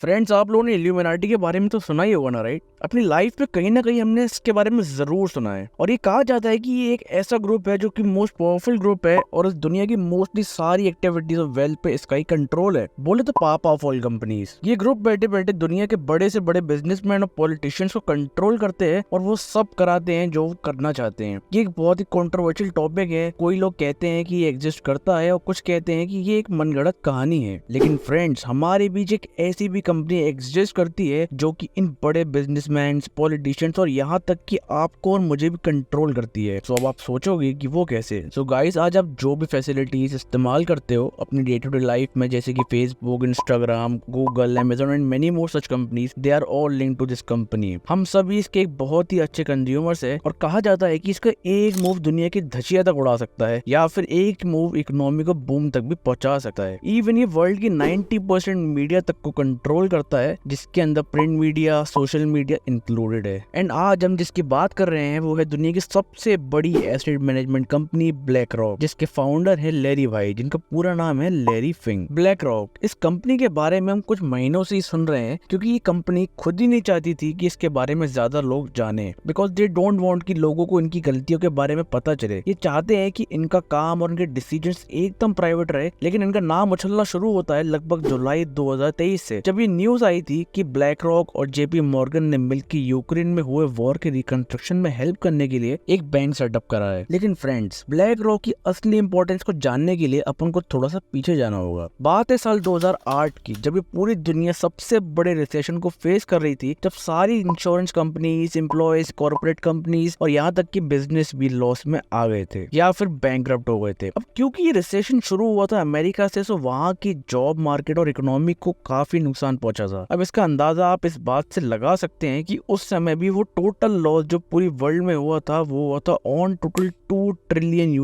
Friends, आप लोगों ने इल्यूमिनाटी के बारे में तो सुना ही होगा ना, राइट? अपनी लाइफ में कहीं ना कहीं हमने इसके बारे में जरूर सुना है। और ये कहा जाता है कि ये एक ऐसा ग्रुप है जो कि मोस्ट पावरफुल ग्रुप है और इस दुनिया की मोस्टली सारी एक्टिविटीज और वेल्थ पे इसका ही कंट्रोल है। बोले तो पापा ऑफ ऑल कंपनीज। ये ग्रुप बैठे बैठे दुनिया के बड़े से बड़े बिजनेसमैन और पॉलिटिशियंस को कंट्रोल करते हैं और वो सब कराते हैं जो वो करना चाहते हैं। ये एक बहुत ही कंट्रोवर्शियल टॉपिक है। कोई लोग कहते हैं कि ये एग्जिस्ट करता है और कुछ कहते हैं कि ये एक मनगढ़ंत कहानी है। लेकिन फ्रेंड्स, हमारे बीच एक ऐसी भी कंपनी एग्जिस्ट करती है जो कि इन बड़े बिजनेसमैन, पॉलिटिशियंस और यहाँ तक कि आपको और मुझे भी कंट्रोल करती है। सो अब आप सोचोगे कि वो कैसे। सो गाइस, आज आप जो भी फैसिलिटीज इस्तेमाल करते हो अपनी डे टू डे लाइफ में, जैसे कि Facebook, Instagram, Google, Amazon and many more such companies, they are all linked to this company. हम सभी इसके एक बहुत ही अच्छे कंज्यूमर्स है और कहा जाता है कि इसका एक मूव दुनिया की धजिया तक उड़ा सकता है या फिर एक मूव इकोनॉमी को बूम तक भी पहुंचा सकता है। इवन ये वर्ल्ड की 90% मीडिया तक को कंट्रोल करता है, जिसके अंदर print media, social media included है। एंड आज हम जिसकी बात कर रहे हैं वो है दुनिया की सबसे बड़ी asset management company black rock, जिसके फाउंडर है लैरी भाई, जिनका पूरा नाम है लैरी फिंग। ब्लैक रॉक, इस कंपनी के बारे में हम कुछ महीनों से ही सुन रहे हैं क्योंकि ये कंपनी खुद ही नहीं चाहती थी कि इसके बारे में ज्यादा लोग जाने, बिकॉज दे डोंट वांट कि लोगों को इनकी गलतियों के बारे में पता चले। ये चाहते हैं कि इनका काम और इनके डिसीजंस एकदम प्राइवेट रहे। लेकिन इनका नाम उछलना शुरू होता है लगभग जुलाई 2023 से, जब ये न्यूज आई थी कि ब्लैक रॉक और जेपी मॉर्गन ने मिलकर यूक्रेन में हुए वॉर के रिकंस्ट्रक्शन में हेल्प करने के लिए एक बैंक सेटअप करा है। लेकिन फ्रेंड्स, ब्लैक रॉक की असली इंपॉर्टेंस को जानने के लिए अपन को थोड़ा सा पीछे जाना होगा। बात है साल 2008 की, जब ये पूरी दुनिया सबसे बड़े रिसेशन को फेस कर रही थी, जब सारी insurance companies, employees, corporate companies और यहाँ तक कि बिजनेस भी लॉस में आ गए थे या फिर बैंकरप्ट हो गए थे। अब क्योंकि ये रिसेशन शुरू हुआ था अमेरिका से, तो वहाँ की जॉब मार्केट और इकोनॉमी को काफी नुकसान पहुंचा था। अब इसका अंदाजा आप इस बात से लगा सकते हैं कि उस समय भी वो टोटल लॉस जो पूरी वर्ल्ड में हुआ था वो हुआ था ऑन टोटल $2 ट्रिलियन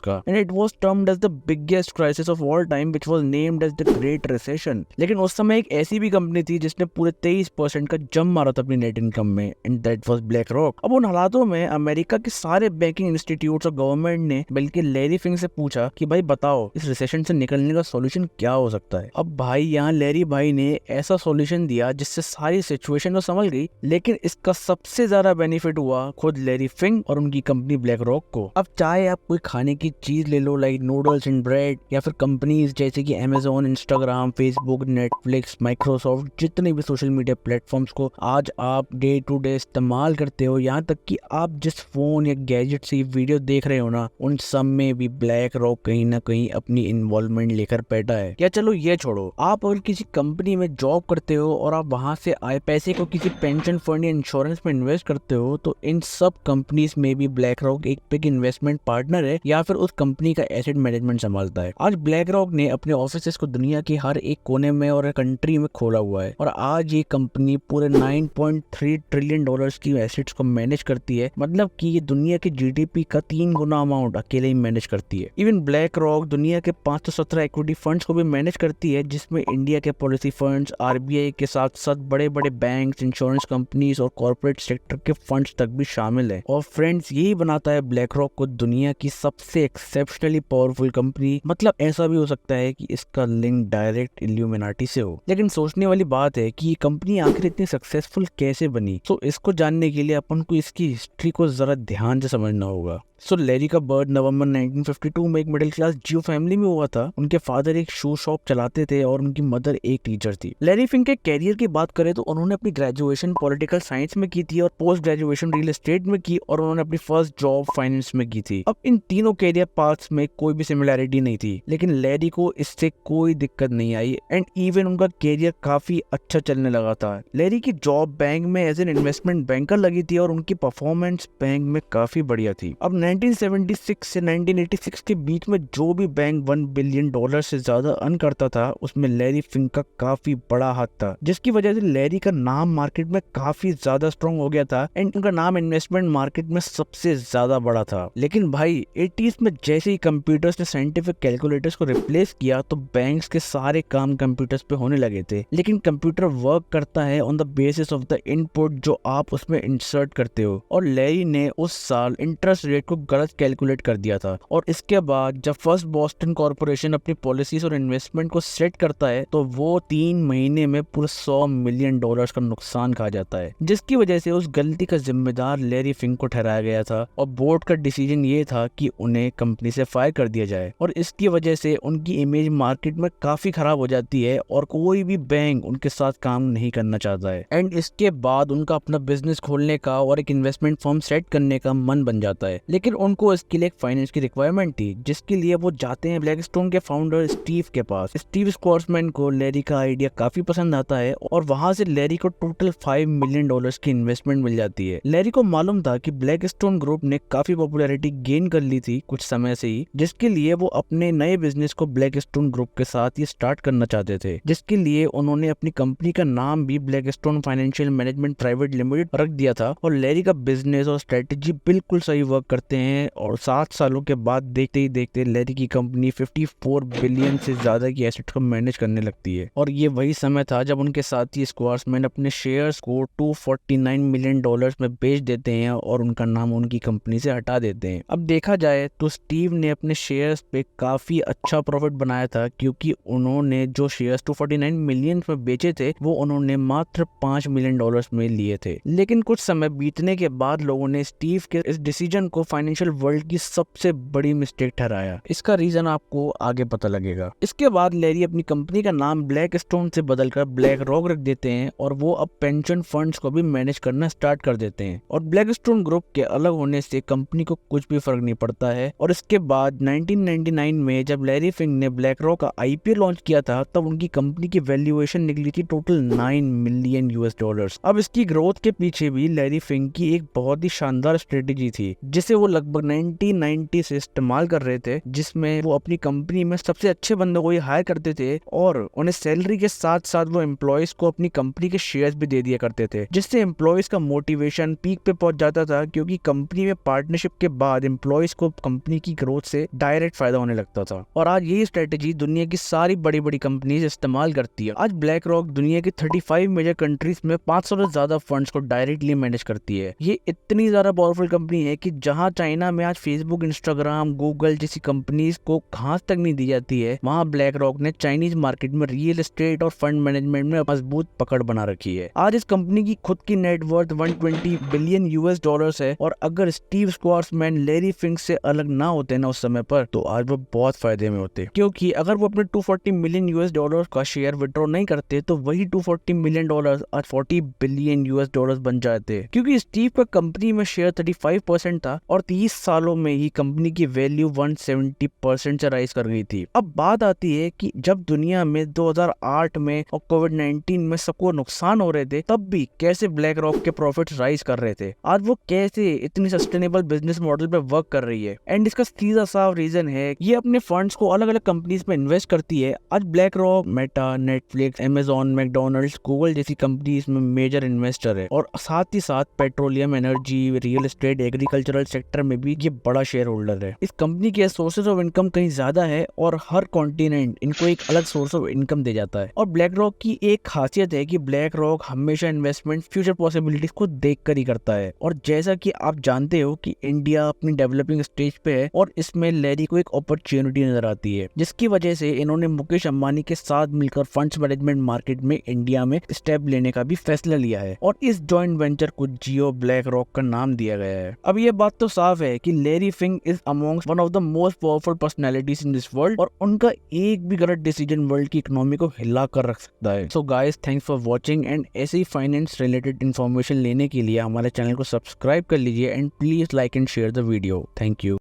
का। And it was termed as the biggest crisis of all time which was named as the great recession. लेकिन उस समय एक ऐसी भी कंपनी थी जिसने पूरे 23% का जंप मारा था अपनी नेट इनकम में, and that was black rock. अब उन हालातों में अमेरिका के सारे बैंकिंग इंस्टीट्यूट्स और गवर्नमेंट ने बल्कि लैरी फिंग से पूछा कि भाई बताओ, इस रिसेशन से निकलने का सॉल्यूशन क्या हो सकता है। अब भाई यहाँ लैरी भाई ने ऐसा सॉल्यूशन दिया जिससे सारी सिचुएशन तो संभल गई, लेकिन इसका सबसे ज्यादा बेनिफिट हुआ खुद लैरी फिंग और उनकी कंपनी ब्लैक रॉक को। अब चाहे आप कोई खाने की चीज ले लो, लाइक नूडल्स एंड ब्रेड, या फिर कंपनीज जैसे कि Amazon, Instagram, Facebook, Netflix, Microsoft, जितने भी सोशल मीडिया प्लेटफॉर्म्स को आज आप डे टू डे इस्तेमाल करते हो, यहाँ तक कि आप जिस फोन या गैजेट से वीडियो देख रहे हो ना, उन सब में भी ब्लैक रॉक कहीं ना कहीं अपनी इन्वॉल्वमेंट लेकर बैठा है। या चलो ये छोड़ो, आप अगर किसी कंपनी में जॉब करते हो और आप वहां से आए पैसे को किसी पेंशन फंड या इंश्योरेंस में इन्वेस्ट करते हो, तो इन सब कंपनीज में भी ब्लैक रॉक एक बिग इन्वेस्टमेंट पार्टनर है या फिर उस कंपनी का एसेट मैनेजमेंट संभालता है। आज ब्लैक रॉक ने अपने ऑफिसेस को दुनिया के हर एक कोने में और कंट्री में खोला हुआ है और आज ये कंपनी पूरे $9.3 ट्रिलियन की एसेट्स को मैनेज करती है। मतलब कि ये दुनिया के जीडीपी का 3 गुना अमाउंट अकेले ही मैनेज करती है। इवन ब्लैक रॉक दुनिया के 517 इक्विटी फंड्स को भी मैनेज करती है, जिसमें इंडिया के पॉलिसी फंड्स, आरबीआई के साथ साथ बड़े बड़े बैंक्स, इंश्योरेंस कंपनीज और कॉर्पोरेट सेक्टर के फंड्स तक भी शामिल है। और फ्रेंड्स, यही बनाता है ब्लैक रॉक को दुनिया की सबसे एक्सेप्शनली पावरफुल कंपनी। मतलब ऐसा भी हो सकता है कि इसका लिंक डायरेक्ट इल्यूमिनाटी से हो। लेकिन सोचने वाली बात है कि ये कंपनी आखिर इतनी सक्सेसफुल कैसे बनी। तो इसको जानने के लिए अपन को इसकी हिस्ट्री को जरा ध्यान से समझना होगा। सो लैरी का बर्थ नवंबर 1952 में एक मिडिल क्लास जियो फैमिली में हुआ था। उनके फादर एक शू शॉप चलाते थे और उनकी मदर एक टीचर थी। लैरी फिंग के कैरियर की बात करें तो उन्होंने अपनी ग्रेजुएशन पॉलिटिकल साइंस में की थी और पोस्ट ग्रेजुएशन रियल एस्टेट में की और उन्होंने अपनी फर्स्ट जॉब फाइनेंस में की थी। अब इन तीनों कैरियर पाथ्स में कोई भी सिमिलैरिटी नहीं थी, लेकिन लैरी को इससे कोई दिक्कत नहीं आई एंड इवन उनका कैरियर काफी अच्छा चलने लगा था। लैरी की जॉब बैंक में एज एन इन्वेस्टमेंट बैंकर लगी थी और उनकी परफॉर्मेंस बैंक में काफी बढ़िया थी। अब 1976 से 1986 के बीच में जो भी बैंक $1 बिलियन से ज्यादा अर्न करता था, उसमें लैरी फिंग का काफी बड़ा हाथ था, जिसकी वजह से लैरी का नाम मार्केट में काफी ज्यादा स्ट्रॉन्ग हो गया था एंड उनका नाम इन्वेस्टमेंट मार्केट में सबसे ज्यादा बड़ा था। लेकिन भाई 80s में जैसे ही कंप्यूटर्स ने साइंटिफिक कैलकुलेटर्स को रिप्लेस किया, तो बैंक्स के सारे काम कंप्यूटर्स पे होने लगे थे। लेकिन कंप्यूटर वर्क करता है on the basis of the input जो आप उसमें इंसर्ट करते हो, और लैरी ने उस साल इंटरेस्ट रेट को को गलत कैलकुलेट कर दिया था। और इसके बाद जब फर्स्ट बॉस्टन कॉर्पोरेशन अपनी पॉलिसीज और इन्वेस्टमेंट को सेट करता है तो वो 3 महीने में पूरे $100 मिलियन का नुकसान खा जाता है, जिसकी वजह से उस गलती का जिम्मेदार लैरी फिंक को ठहराया गया था और बोर्ड का डिसीजन ये था कि उन्हें कंपनी से फायर कर दिया जाए। और इसकी वजह से उनकी इमेज मार्केट में काफी खराब हो जाती है और कोई भी बैंक उनके साथ काम नहीं करना चाहता है। एंड इसके बाद उनका अपना बिजनेस खोलने का और एक इन्वेस्टमेंट फर्म सेट करने का मन बन जाता है, लेकिन उनको इसके लिए एक फाइनेंस की रिक्वायरमेंट थी, जिसके लिए वो जाते हैं ब्लैकस्टोन के फाउंडर स्टीव के पास। स्टीव स्क्वार्समैन को लैरी का आइडिया काफी पसंद आता है और वहां से लैरी को टोटल $5 मिलियन की इन्वेस्टमेंट मिल जाती है। लैरी को मालूम था कि ब्लैकस्टोन ग्रुप ने काफी पॉपुलैरिटी गेन कर ली थी कुछ समय से ही, जिसके लिए वो अपने नए बिजनेस को ब्लैकस्टोन ग्रुप के साथ ही स्टार्ट करना चाहते थे, जिसके लिए उन्होंने अपनी कंपनी का नाम भी Blackstone financial management private limited रख दिया था। और लैरी का बिजनेस और स्ट्रेटेजी बिल्कुल सही वर्क करते हैं और 7 सालों के बाद देखते ही देखते लैरी की कंपनी 54 बिलियन से ज्यादा की एसेट को मैनेज करने लगती है। और ये वही समय था जब उनके साथी स्क्वार्समैन अपने शेयर्स को $249 मिलियन में बेच देते हैं और उनका नाम उनकी कंपनी से हटा देते हैं। अब देखा जाए तो स्टीव ने अपने शेयर्स पे काफी अच्छा प्रॉफिट बनाया था, क्योंकि उन्होंने जो शेयर्स 249 मिलियन में बेचे थे वो उन्होंने मात्र $5 मिलियन में लिए थे। लेकिन कुछ समय बीतने के बाद लोगों ने स्टीव के इस डिसीजन को फाइनेंशियल वर्ल्ड की सबसे बड़ी मिस्टेक ठहराया। इसका रीजन आपको आगे पता लगेगा। इसके बाद लैरी अपनी कंपनी का नाम ब्लैकस्टोन से बदलकर ब्लैक रॉक रख देते हैं और वो अब पेंशन फंड्स को भी मैनेज करना स्टार्ट कर देते हैं। और ब्लैकस्टोन ग्रुप के अलग होने से कंपनी को कुछ भी फर्क नहीं पड़ता है। और इसके बाद 1999 में जब लैरी फिंक ने ब्लैक रॉक का IPO लॉन्च किया था तब उनकी कंपनी की वैल्यूएशन निकली थी टोटल $9 मिलियन। अब इसकी ग्रोथ के पीछे भी लैरी फिंक की एक बहुत ही शानदार स्ट्रेटेजी थी, जिसे वो लगभग 1990 से इस्तेमाल कर रहे थे, जिसमें वो अपनी कंपनी में सबसे अच्छे बंदों को ही हायर करते थे और उन्हें सैलरी के साथ साथ वो एम्प्लॉयज को अपनी कंपनी के शेयर्स भी दे दिया करते थे, जिससे एम्प्लॉयज का मोटिवेशन पीक पे पहुंच जाता था, क्योंकि कंपनी में पार्टनरशिप के बाद एम्प्लॉयज को कंपनी की ग्रोथ से डायरेक्ट फायदा होने लगता था। और आज यही स्ट्रेटेजी दुनिया की सारी बड़ी बड़ी कंपनीज इस्तेमाल करती है। आज ब्लैक रॉक दुनिया की 35 मेजर कंट्रीज में 500 से ज्यादा फंड्स को डायरेक्टली मैनेज करती है। ये इतनी ज्यादा पावरफुल कंपनी है कि जहां चाइना में आज फेसबुक, इंस्टाग्राम, गूगल जैसी कंपनीज को घास तक नहीं दी जाती है, वहां ब्लैक रॉक ने चाइनीज मार्केट में रियल एस्टेट और फंड मैनेजमेंट में मजबूत पकड़ बना रखी है। आज इस कंपनी की खुद की नेटवर्थ $120 बिलियन है और अगर स्टीव स्क्वार्समैन लैरी फिंक से अलग ना होते ना उस समय पर तो आज वो बहुत फायदे में होते, क्योंकि अगर वो अपने $240 मिलियन का शेयर विड्रॉ नहीं करते तो वही $240 मिलियन आज $40 बिलियन बन जाते, क्योंकि स्टीव का कंपनी में शेयर 35% था और 30 सालों में ही कंपनी की वैल्यू 170% से राइज कर गई थी। अब बात आती है कि जब दुनिया में 2008 में और कोविड-19 में सबको नुकसान हो रहे थे, तब भी कैसे ब्लैक रॉक के प्रॉफिट्स राइज कर रहे थे। आज वो कैसे इतनी सस्टेनेबल बिजनेस मॉडल पे वर्क कर रही है। एंड इसका सीधा साफ रीजन है, ये अपने फंड्स को अलग अलग कंपनीज में इन्वेस्ट करती है। आज black rock Meta, Netflix, Amazon, McDonald's, Google जैसी कंपनीज में मेजर इन्वेस्टर है और साथ ही साथ petroleum, energy, real estate, agricultural sector में भी ये बड़ा शेयर होल्डर है। इस कंपनी के सोर्सेज ऑफ इनकम कहीं ज्यादा है और हर कॉन्टिनेंट इनको एक अलग सोर्स ऑफ इनकम दे जाता है। और ब्लैक रॉक की एक खासियत है कि ब्लैक रॉक हमेशा इन्वेस्टमेंट फ्यूचर पॉसिबिलिटीज को देख कर ही करता है। और जैसा कि आप जानते हो कि इंडिया अपनी डेवलपिंग स्टेज पे है और इसमें लैरी को एक अपॉर्चुनिटी नजर आती है, जिसकी वजह से इन्होंने मुकेश अंबानी के साथ मिलकर फंड्स मैनेजमेंट मार्केट में इंडिया में स्टेप लेने का भी फैसला लिया है और इस जॉइंट वेंचर को जियो ब्लैक रॉक का नाम दिया गया है। अब ये बात तो साफ है कि Larry Fink is amongst one of the most powerful personalities in this world और उनका एक भी गलत डिसीजन वर्ल्ड की इकोनॉमी को हिला कर रख सकता है। So guys, thanks for watching and ऐसे ही फाइनेंस रिलेटेड इन्फॉर्मेशन लेने के लिए हमारे चैनल को सब्सक्राइब कर लीजिए and please like and share the video. Thank you.